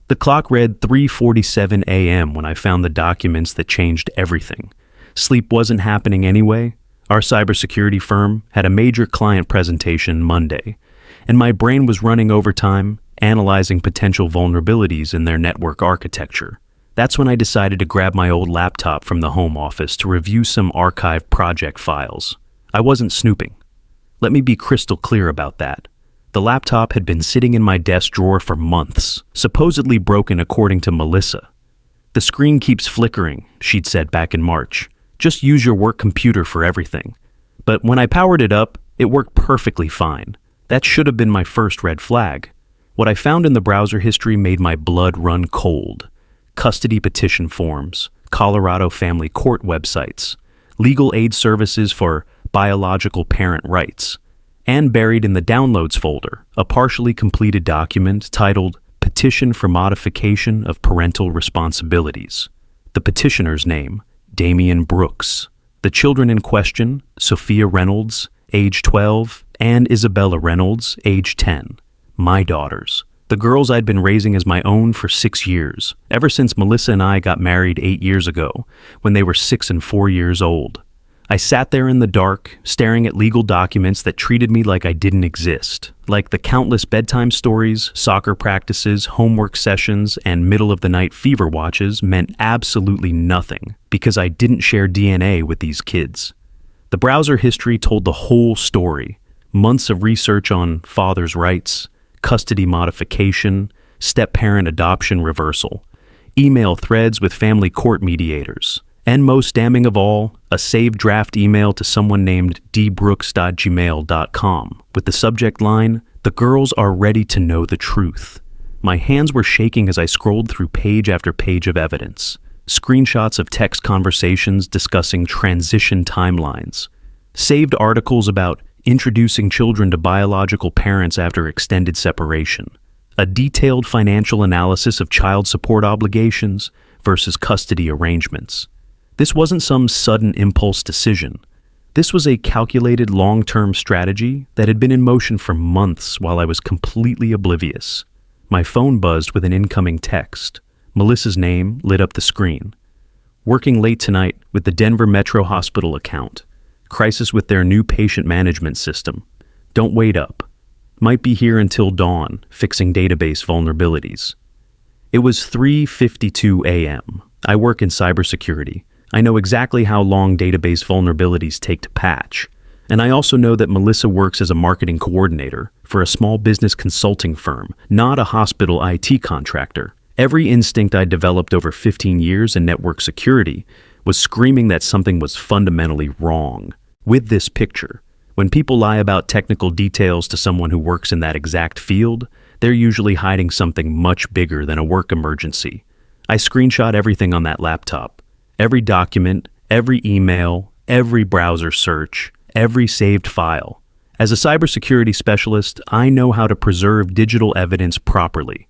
The clock read 3:47 a.m. when I found the documents that changed everything. Sleep wasn't happening anyway. Our cybersecurity firm had a major client presentation Monday, and my brain was running overtime, analyzing potential vulnerabilities in their network architecture. That's when I decided to grab my old laptop from the home office to review some archived project files. I wasn't snooping. Let me be crystal clear about that. The laptop had been sitting in my desk drawer for months, supposedly broken according to Melissa. "The screen keeps flickering," she'd said back in March. "Just use your work computer for everything." But when I powered it up, it worked perfectly fine. That should have been my first red flag. What I found in the browser history made my blood run cold. Custody petition forms, Colorado family court websites, legal aid services for biological parent rights, and buried in the downloads folder, a partially completed document titled Petition for Modification of Parental Responsibilities. The petitioner's name, Damian Brooks. The children in question, Sophia Reynolds, age 12, and Isabella Reynolds, age 10. My daughters. The girls I'd been raising as my own for 6 years, ever since Melissa and I got married 8 years ago, when they were 6 and 4 years old. I sat there in the dark, staring at legal documents that treated me like I didn't exist, like the countless bedtime stories, soccer practices, homework sessions, and middle-of-the-night fever watches meant absolutely nothing, because I didn't share DNA with these kids. The browser history told the whole story. Months of research on father's rights, custody modification, step-parent adoption reversal, email threads with family court mediators, and most damning of all, a saved draft email to someone named dbrooks.gmail.com with the subject line, "The girls are ready to know the truth." My hands were shaking as I scrolled through page after page of evidence. Screenshots of text conversations discussing transition timelines, saved articles about introducing children to biological parents after extended separation, a detailed financial analysis of child support obligations versus custody arrangements. This wasn't some sudden impulse decision. This was a calculated long-term strategy that had been in motion for months while I was completely oblivious. My phone buzzed with an incoming text. Melissa's name lit up the screen. "Working late tonight with the Denver Metro Hospital account. Crisis with their new patient management system. Don't wait up. Might be here until dawn, fixing database vulnerabilities." It was 3:52 a.m. I work in cybersecurity. I know exactly how long database vulnerabilities take to patch. And I also know that Melissa works as a marketing coordinator for a small business consulting firm, not a hospital IT contractor. Every instinct I developed over 15 years in network security was screaming that something was fundamentally wrong. With this picture, when people lie about technical details to someone who works in that exact field, they're usually hiding something much bigger than a work emergency. I screenshot everything on that laptop. Every document, every email, every browser search, every saved file. As a cybersecurity specialist, I know how to preserve digital evidence properly.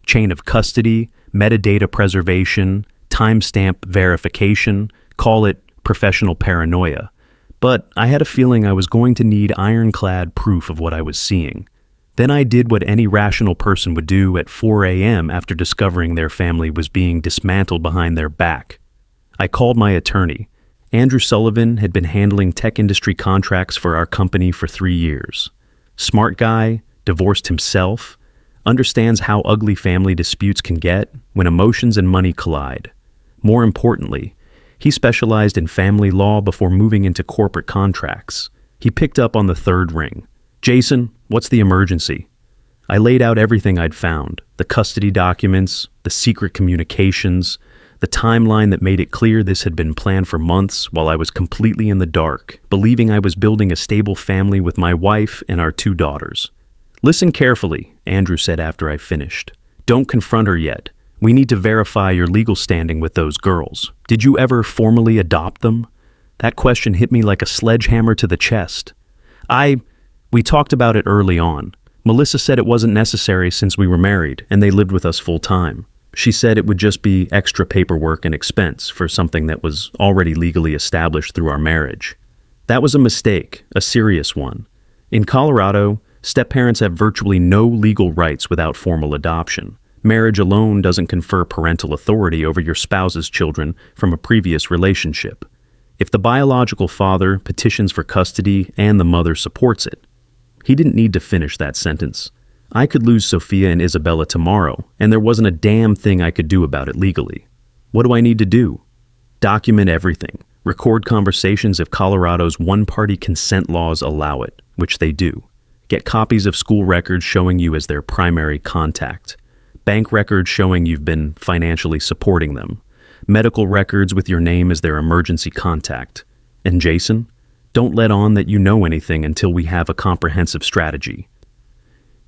Chain of custody, metadata preservation, timestamp verification, call it professional paranoia. But I had a feeling I was going to need ironclad proof of what I was seeing. Then I did what any rational person would do at 4 a.m. after discovering their family was being dismantled behind their back. I called my attorney. Andrew Sullivan had been handling tech industry contracts for our company for 3 years. Smart guy, divorced himself, understands how ugly family disputes can get when emotions and money collide. More importantly, he specialized in family law before moving into corporate contracts. He picked up on the third ring. "Jason, what's the emergency?" I laid out everything I'd found, the custody documents, the secret communications, the timeline that made it clear this had been planned for months while I was completely in the dark, believing I was building a stable family with my wife and our 2 daughters. "Listen carefully," Andrew said after I finished. "Don't confront her yet. We need to verify your legal standing with those girls. Did you ever formally adopt them?" That question hit me like a sledgehammer to the chest. We talked about it early on. Melissa said it wasn't necessary since we were married and they lived with us full time. She said it would just be extra paperwork and expense for something that was already legally established through our marriage. That was a mistake, a serious one. In Colorado, step-parents have virtually no legal rights without formal adoption, Marriage alone doesn't confer parental authority over your spouse's children from a previous relationship. If the biological father petitions for custody and the mother supports it. He didn't need to finish that sentence. I could lose Sophia and Isabella tomorrow, and there wasn't a damn thing I could do about it legally. What do I need to do? Document everything. Record conversations if Colorado's one-party consent laws allow it, which they do. Get copies of school records showing you as their primary contact. Bank records showing you've been financially supporting them. Medical records with your name as their emergency contact. And Jason, don't let on that you know anything until we have a comprehensive strategy.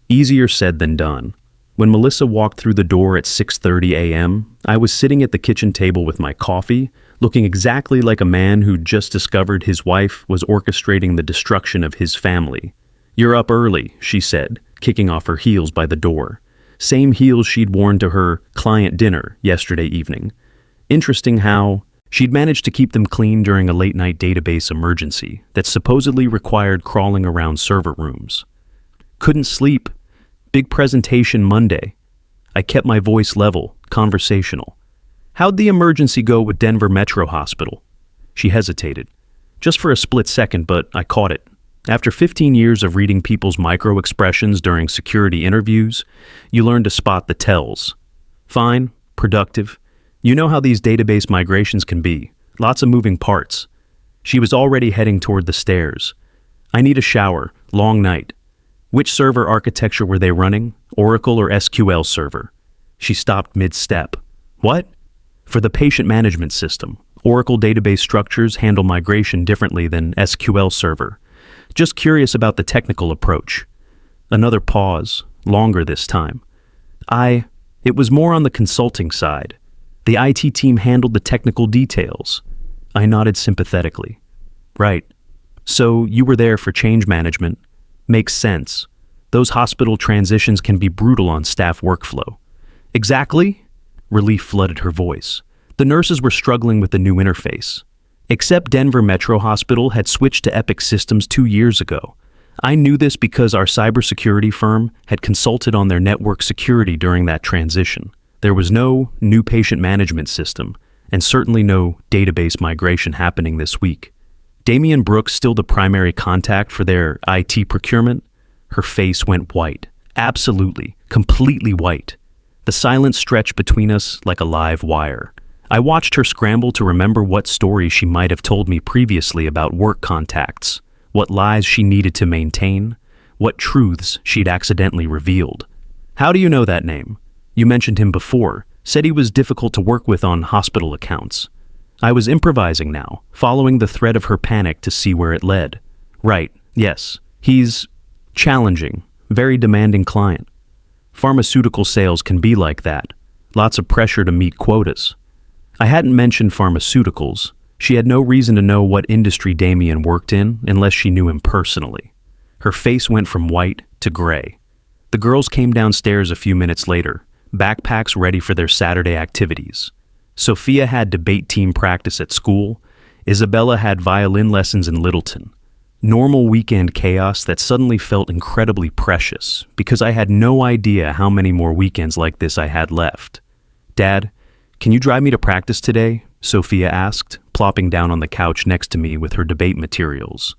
Easier said than done. When Melissa walked through the door at 6:30 a.m., I was sitting at the kitchen table with my coffee, looking exactly like a man who'd just discovered his wife was orchestrating the destruction of his family. "You're up early," she said, kicking off her heels by the door. Same heels she'd worn to her client dinner yesterday evening. Interesting how she'd managed to keep them clean during a late-night database emergency that supposedly required crawling around server rooms. Couldn't sleep. Big presentation Monday. I kept my voice level, conversational. "How'd the emergency go with Denver Metro Hospital?" She hesitated. Just for a split second, but I caught it. After 15 years of reading people's micro-expressions during security interviews, you learn to spot the tells. Fine, productive. You know how these database migrations can be. Lots of moving parts. She was already heading toward the stairs. "I need a shower. Long night." "Which server architecture were they running? Oracle or SQL server?" She stopped mid-step. "What?" "For the patient management system. Oracle database structures handle migration differently than SQL server. Just curious about the technical approach." Another pause, longer this time. It was more on the consulting side. The IT team handled the technical details. I nodded sympathetically. "Right. So you were there for change management. Makes sense. Those hospital transitions can be brutal on staff workflow." "Exactly?" Relief flooded her voice. The nurses were struggling with the new interface. Except Denver Metro Hospital had switched to Epic systems 2 years ago. I knew this because our cybersecurity firm had consulted on their network security during that transition. There was no new patient management system, and certainly no database migration happening this week. Damian Brooks still the primary contact for their IT procurement? Her face went white. Absolutely, completely white. The silence stretched between us like a live wire. I watched her scramble to remember what stories she might have told me previously about work contacts, what lies she needed to maintain, what truths she'd accidentally revealed. "How do you know that name? You mentioned him before, said he was difficult to work with on hospital accounts." I was improvising now, following the thread of her panic to see where it led. "Right, yes. He's challenging, very demanding client. Pharmaceutical sales can be like that. Lots of pressure to meet quotas." I hadn't mentioned pharmaceuticals. She had no reason to know what industry Damien worked in unless she knew him personally. Her face went from white to gray. The girls came downstairs a few minutes later, backpacks ready for their Saturday activities. Sophia had debate team practice at school. Isabella had violin lessons in Littleton. Normal weekend chaos that suddenly felt incredibly precious because I had no idea how many more weekends like this I had left. "Dad, can you drive me to practice today?" Sophia asked, plopping down on the couch next to me with her debate materials.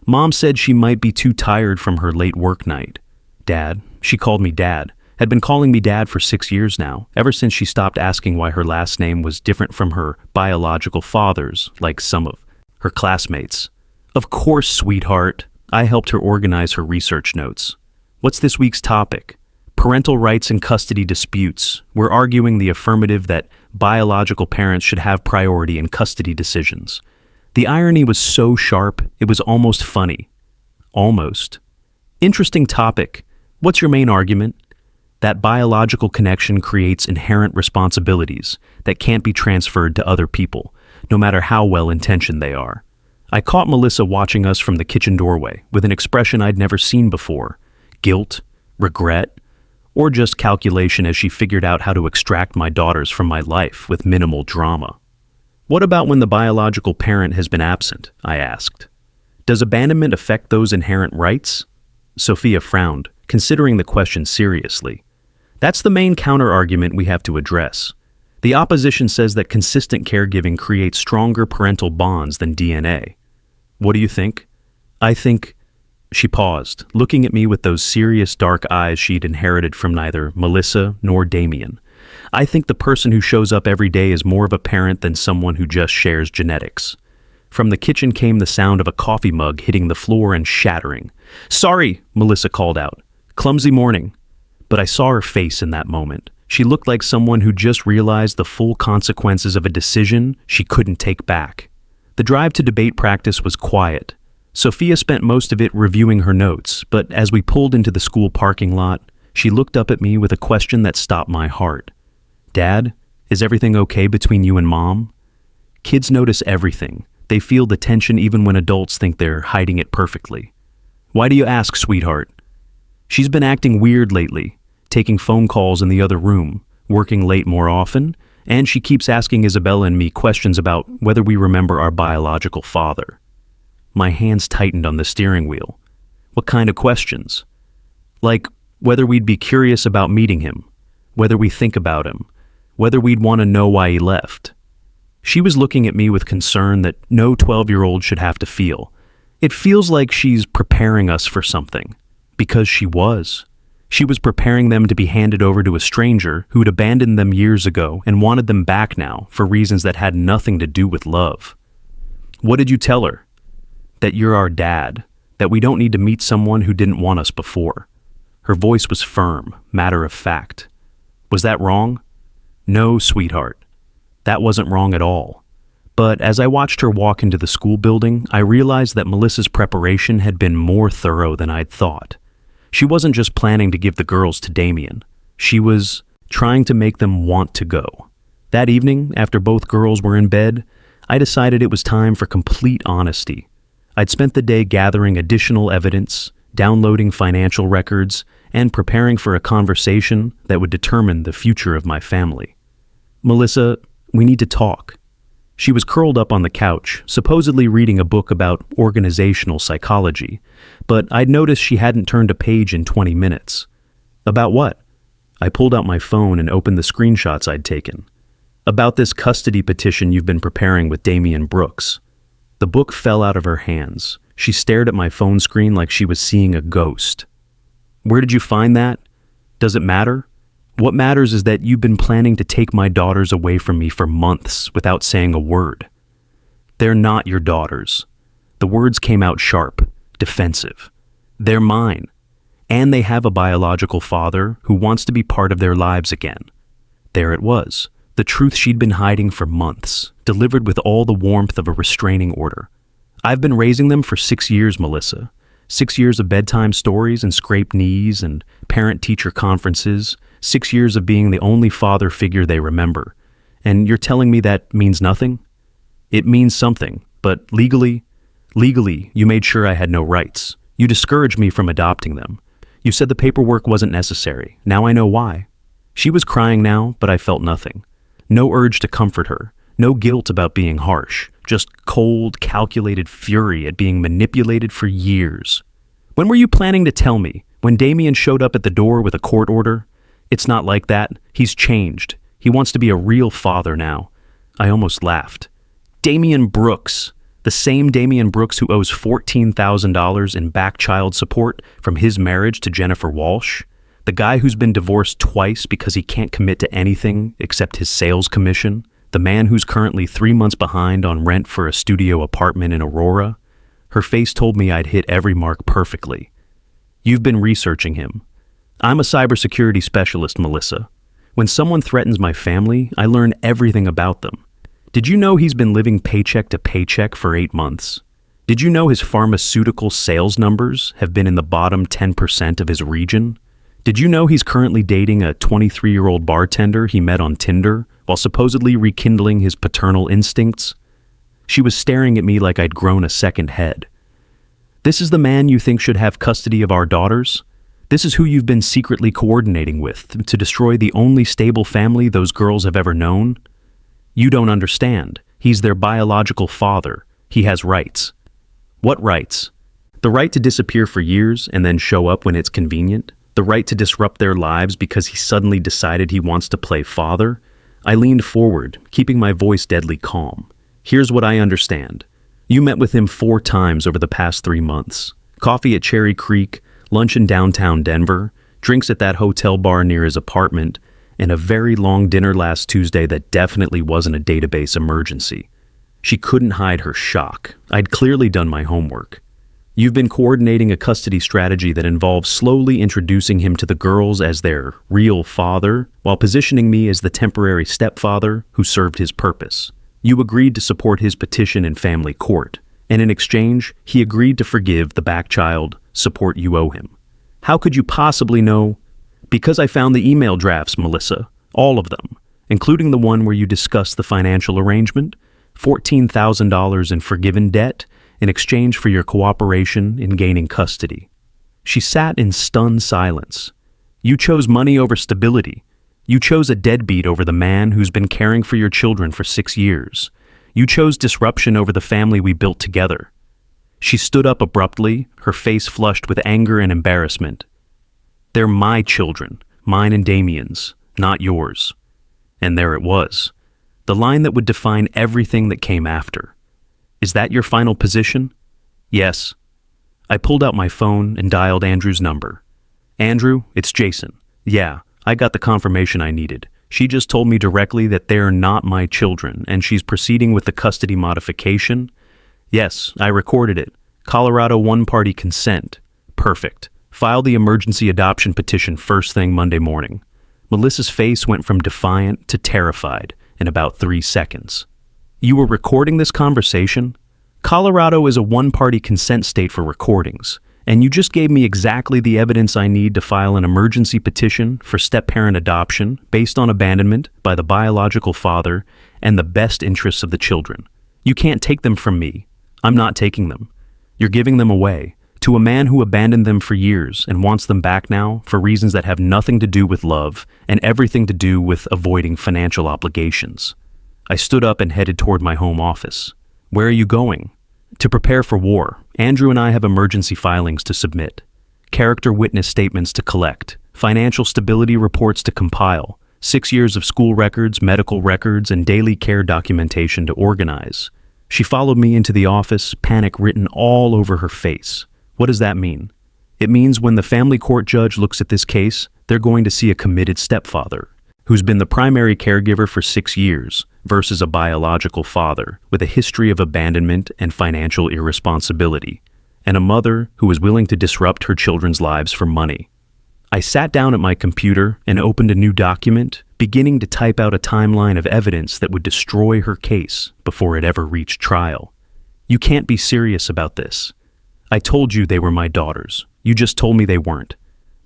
Mom said she might be too tired from her late work night. Dad, she called me Dad, had been calling me Dad for 6 years now, ever since she stopped asking why her last name was different from her biological father's, like some of her classmates. "Of course, sweetheart." I helped her organize her research notes. "What's this week's topic?" "Parental rights and custody disputes. We're arguing the affirmative that biological parents should have priority in custody decisions." The irony was so sharp, it was almost funny. Almost. "Interesting topic. What's your main argument?" "That biological connection creates inherent responsibilities that can't be transferred to other people, no matter how well-intentioned they are." I caught Melissa watching us from the kitchen doorway with an expression I'd never seen before. Guilt, regret, or just calculation as she figured out how to extract my daughters from my life with minimal drama. "What about when the biological parent has been absent?" I asked. "Does abandonment affect those inherent rights?" Sophia frowned, considering the question seriously. That's the main counter-argument we have to address. The opposition says that consistent caregiving creates stronger parental bonds than DNA. What do you think? I think... She paused, looking at me with those serious dark eyes she'd inherited from neither Melissa nor Damien. I think the person who shows up every day is more of a parent than someone who just shares genetics. From the kitchen came the sound of a coffee mug hitting the floor and shattering. "Sorry," Melissa called out. "Clumsy morning." But I saw her face in that moment. She looked like someone who just realized the full consequences of a decision she couldn't take back. The drive to debate practice was quiet. Sophia spent most of it reviewing her notes, but as we pulled into the school parking lot, she looked up at me with a question that stopped my heart. "Dad, is everything okay between you and Mom?" Kids notice everything. They feel the tension even when adults think they're hiding it perfectly. "Why do you ask, sweetheart?" "She's been acting weird lately, taking phone calls in the other room, working late more often, and she keeps asking Isabella and me questions about whether we remember our biological father." My hands tightened on the steering wheel. What kind of questions? Like whether we'd be curious about meeting him, whether we think about him, whether we'd want to know why he left. She was looking at me with concern that no 12-year-old should have to feel. It feels like she's preparing us for something. Because she was. She was preparing them to be handed over to a stranger who'd abandoned them years ago and wanted them back now for reasons that had nothing to do with love. "What did you tell her?" "That you're our dad, that we don't need to meet someone who didn't want us before." Her voice was firm, matter of fact. "Was that wrong?" "No, sweetheart. That wasn't wrong at all." But as I watched her walk into the school building, I realized that Melissa's preparation had been more thorough than I'd thought. She wasn't just planning to give the girls to Damien. She was trying to make them want to go. That evening, after both girls were in bed, I decided it was time for complete honesty. I'd spent the day gathering additional evidence, downloading financial records, and preparing for a conversation that would determine the future of my family. "Melissa, we need to talk." She was curled up on the couch, supposedly reading a book about organizational psychology, but I'd noticed she hadn't turned a page in 20 minutes. "About what?" I pulled out my phone and opened the screenshots I'd taken. "About this custody petition you've been preparing with Damien Brooks." The book fell out of her hands. She stared at my phone screen like she was seeing a ghost. "Where did you find that? Does it matter? What matters is that you've been planning to take my daughters away from me for months without saying a word." "They're not your daughters." The words came out sharp, defensive. "They're mine. And they have a biological father who wants to be part of their lives again." There it was. The truth she'd been hiding for months, delivered with all the warmth of a restraining order. "I've been raising them for 6 years, Melissa. 6 years of bedtime stories and scraped knees and parent-teacher conferences. 6 years of being the only father figure they remember. And you're telling me that means nothing?" "It means something, but legally, you made sure I had no rights. You discouraged me from adopting them. You said the paperwork wasn't necessary. Now I know why." She was crying now, but I felt nothing. No urge to comfort her, no guilt about being harsh, just cold, calculated fury at being manipulated for years. "When were you planning to tell me? When Damien showed up at the door with a court order?" "It's not like that. He's changed. He wants to be a real father now." I almost laughed. "Damien Brooks, the same Damien Brooks who owes $14,000 in back child support from his marriage to Jennifer Walsh? The guy who's been divorced twice because he can't commit to anything except his sales commission? The man who's currently 3 months behind on rent for a studio apartment in Aurora?" Her face told me I'd hit every mark perfectly. "You've been researching him." "I'm a cybersecurity specialist, Melissa. When someone threatens my family, I learn everything about them. Did you know he's been living paycheck to paycheck for 8 months? Did you know his pharmaceutical sales numbers have been in the bottom 10% of his region? Did you know he's currently dating a 23-year-old bartender he met on Tinder while supposedly rekindling his paternal instincts?" She was staring at me like I'd grown a second head. "This is the man you think should have custody of our daughters? This is who you've been secretly coordinating with to destroy the only stable family those girls have ever known? You don't understand. He's their biological father. He has rights." "What rights?" "The right to disappear for years and then show up when it's convenient. The right to disrupt their lives because he suddenly decided he wants to play father? I leaned forward, keeping my voice deadly calm. Here's what I understand. You met with him 4 times over the past 3 months. Coffee at Cherry Creek, lunch in downtown Denver, drinks at that hotel bar near his apartment, and a very long dinner last Tuesday that definitely wasn't a database emergency. She couldn't hide her shock. I'd clearly done my homework. You've been coordinating a custody strategy that involves slowly introducing him to the girls as their real father, while positioning me as the temporary stepfather who served his purpose. You agreed to support his petition in family court, and in exchange, he agreed to forgive the back child support you owe him. How could you possibly know? Because I found the email drafts, Melissa, all of them, including the one where you discussed the financial arrangement, $14,000 in forgiven debt, in exchange for your cooperation in gaining custody. She sat in stunned silence. You chose money over stability. You chose a deadbeat over the man who's been caring for your children for 6 years. You chose disruption over the family we built together. She stood up abruptly, her face flushed with anger and embarrassment. They're my children, mine and Damien's, not yours. And there it was, the line that would define everything that came after. Is that your final position? Yes. I pulled out my phone and dialed Andrew's number. Andrew, it's Jason. Yeah, I got the confirmation I needed. She just told me directly that they're not my children, and she's proceeding with the custody modification. Yes, I recorded it. Colorado one-party consent. Perfect. File the emergency adoption petition first thing Monday morning. Melissa's face went from defiant to terrified in about 3 seconds. You were recording this conversation? Colorado is a one-party consent state for recordings, and you just gave me exactly the evidence I need to file an emergency petition for step-parent adoption based on abandonment by the biological father and the best interests of the children. You can't take them from me. I'm not taking them. You're giving them away to a man who abandoned them for years and wants them back now for reasons that have nothing to do with love and everything to do with avoiding financial obligations. I stood up and headed toward my home office. Where are you going? To prepare for war. Andrew and I have emergency filings to submit, character witness statements to collect, financial stability reports to compile, 6 years of school records, medical records, and daily care documentation to organize. She followed me into the office, panic written all over her face. What does that mean? It means when the family court judge looks at this case, they're going to see a committed stepfather who's been the primary caregiver for 6 years versus a biological father with a history of abandonment and financial irresponsibility, and a mother who is willing to disrupt her children's lives for money. I sat down at my computer and opened a new document, beginning to type out a timeline of evidence that would destroy her case before it ever reached trial. You can't be serious about this. I told you they were my daughters. You just told me they weren't.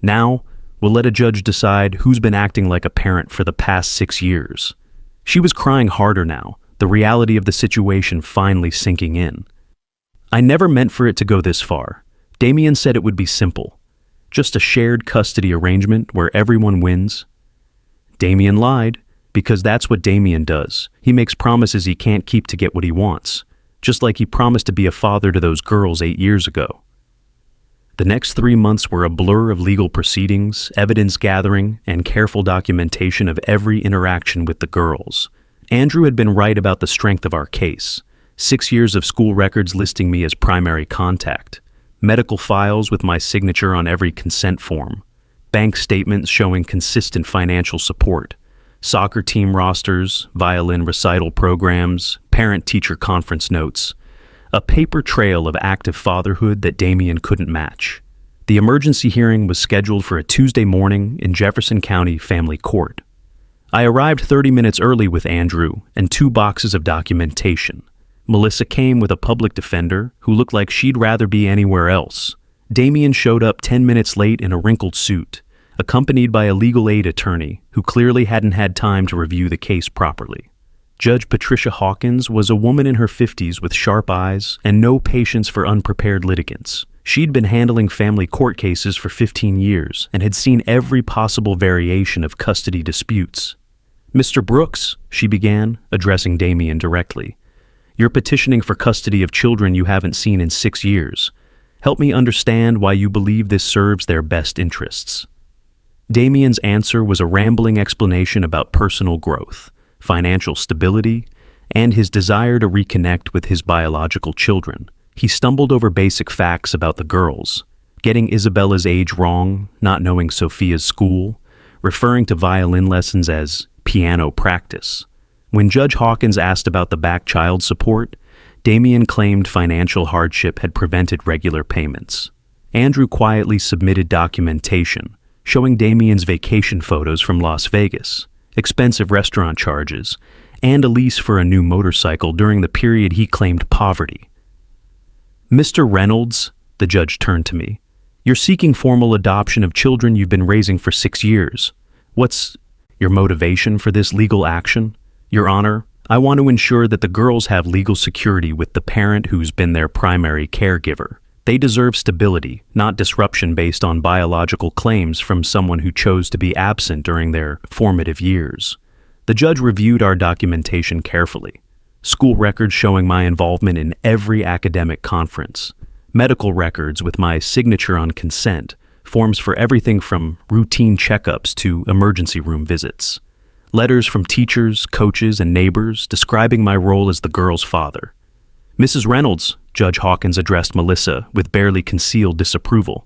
Now, we'll let a judge decide who's been acting like a parent for the past 6 years. She was crying harder now, the reality of the situation finally sinking in. I never meant for it to go this far. Damien said it would be simple. Just a shared custody arrangement where everyone wins. Damien lied, because that's what Damien does. He makes promises he can't keep to get what he wants, just like he promised to be a father to those girls 8 years ago. The next 3 months were a blur of legal proceedings, evidence gathering, and careful documentation of every interaction with the girls. Andrew had been right about the strength of our case. 6 years of school records listing me as primary contact. Medical files with my signature on every consent form. Bank statements showing consistent financial support. Soccer team rosters, violin recital programs, parent-teacher conference notes. A paper trail of active fatherhood that Damien couldn't match. The emergency hearing was scheduled for a Tuesday morning in Jefferson County Family Court. I arrived 30 minutes early with Andrew and 2 boxes of documentation. Melissa came with a public defender who looked like she'd rather be anywhere else. Damien showed up 10 minutes late in a wrinkled suit, accompanied by a legal aid attorney who clearly hadn't had time to review the case properly. Judge Patricia Hawkins was a woman in her 50s with sharp eyes and no patience for unprepared litigants. She'd been handling family court cases for 15 years and had seen every possible variation of custody disputes. Mr. Brooks, she began, addressing Damien directly, you're petitioning for custody of children you haven't seen in 6 years. Help me understand why you believe this serves their best interests. Damien's answer was a rambling explanation about personal growth, financial stability, and his desire to reconnect with his biological children. He stumbled over basic facts about the girls, getting Isabella's age wrong, not knowing Sophia's school, referring to violin lessons as piano practice. When Judge Hawkins asked about the back child support, Damien claimed financial hardship had prevented regular payments. Andrew quietly submitted documentation, showing Damien's vacation photos from Las Vegas, expensive restaurant charges, and a lease for a new motorcycle during the period he claimed poverty. "Mr. Reynolds," the judge turned to me, "you're seeking formal adoption of children you've been raising for 6 years. What's your motivation for this legal action? Your Honor, I want to ensure that the girls have legal security with the parent who's been their primary caregiver. They deserve stability, not disruption based on biological claims from someone who chose to be absent during their formative years." The judge reviewed our documentation carefully. School records showing my involvement in every academic conference, medical records with my signature on consent, forms for everything from routine checkups to emergency room visits, letters from teachers, coaches, and neighbors describing my role as the girl's father. "Mrs. Reynolds," Judge Hawkins addressed Melissa with barely concealed disapproval,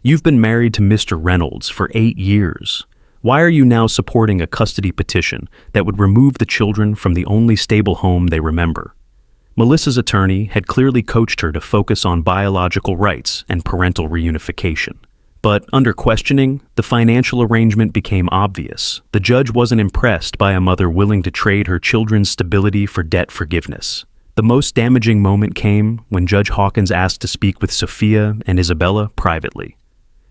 "you've been married to Mr. Reynolds for 8 years. Why are you now supporting a custody petition that would remove the children from the only stable home they remember?" Melissa's attorney had clearly coached her to focus on biological rights and parental reunification. But under questioning, the financial arrangement became obvious. The judge wasn't impressed by a mother willing to trade her children's stability for debt forgiveness. The most damaging moment came when Judge Hawkins asked to speak with Sophia and Isabella privately.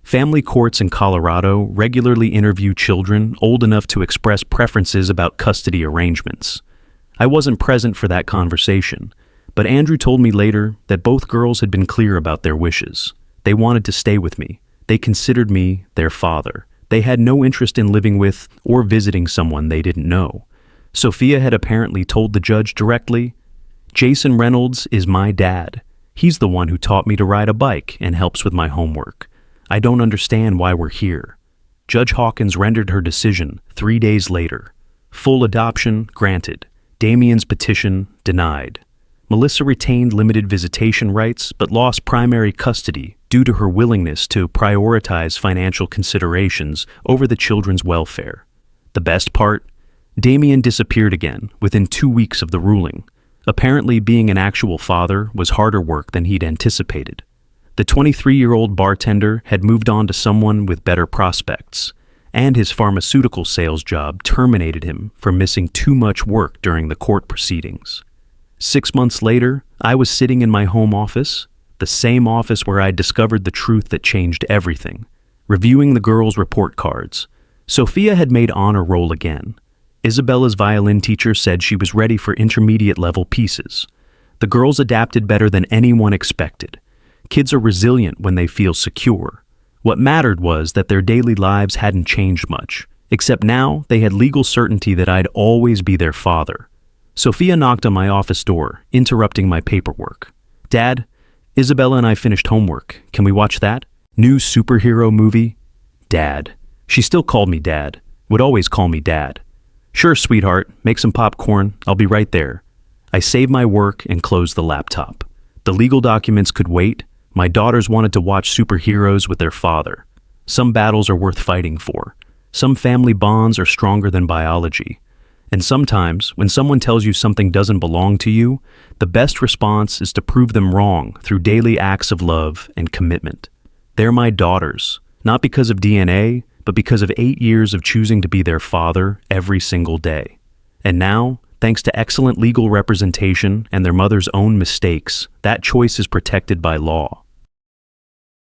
Family courts in Colorado regularly interview children old enough to express preferences about custody arrangements. I wasn't present for that conversation, but Andrew told me later that both girls had been clear about their wishes. They wanted to stay with me. They considered me their father. They had no interest in living with or visiting someone they didn't know. Sophia had apparently told the judge directly, "Jason Reynolds is my dad. He's the one who taught me to ride a bike and helps with my homework. I don't understand why we're here." Judge Hawkins rendered her decision 3 days later. Full adoption granted. Damien's petition denied. Melissa retained limited visitation rights but lost primary custody due to her willingness to prioritize financial considerations over the children's welfare. The best part? Damien disappeared again within 2 weeks of the ruling. Apparently, being an actual father was harder work than he'd anticipated. The 23-year-old bartender had moved on to someone with better prospects, and his pharmaceutical sales job terminated him for missing too much work during the court proceedings. 6 months later, I was sitting in my home office, the same office where I discovered the truth that changed everything, reviewing the girls' report cards. Sophia had made honor roll again. Isabella's violin teacher said she was ready for intermediate-level pieces. The girls adapted better than anyone expected. Kids are resilient when they feel secure. What mattered was that their daily lives hadn't changed much, except now they had legal certainty that I'd always be their father. Sophia knocked on my office door, interrupting my paperwork. "Dad, Isabella and I finished homework. Can we watch that? New superhero movie?" "Dad." She still called me Dad. Would always call me Dad. "Sure, sweetheart. Make some popcorn. I'll be right there." I saved my work and closed the laptop. The legal documents could wait. My daughters wanted to watch superheroes with their father. Some battles are worth fighting for. Some family bonds are stronger than biology. And sometimes, when someone tells you something doesn't belong to you, the best response is to prove them wrong through daily acts of love and commitment. They're my daughters, not because of DNA, but because of 8 years of choosing to be their father every single day. And now, thanks to excellent legal representation and their mother's own mistakes, that choice is protected by law.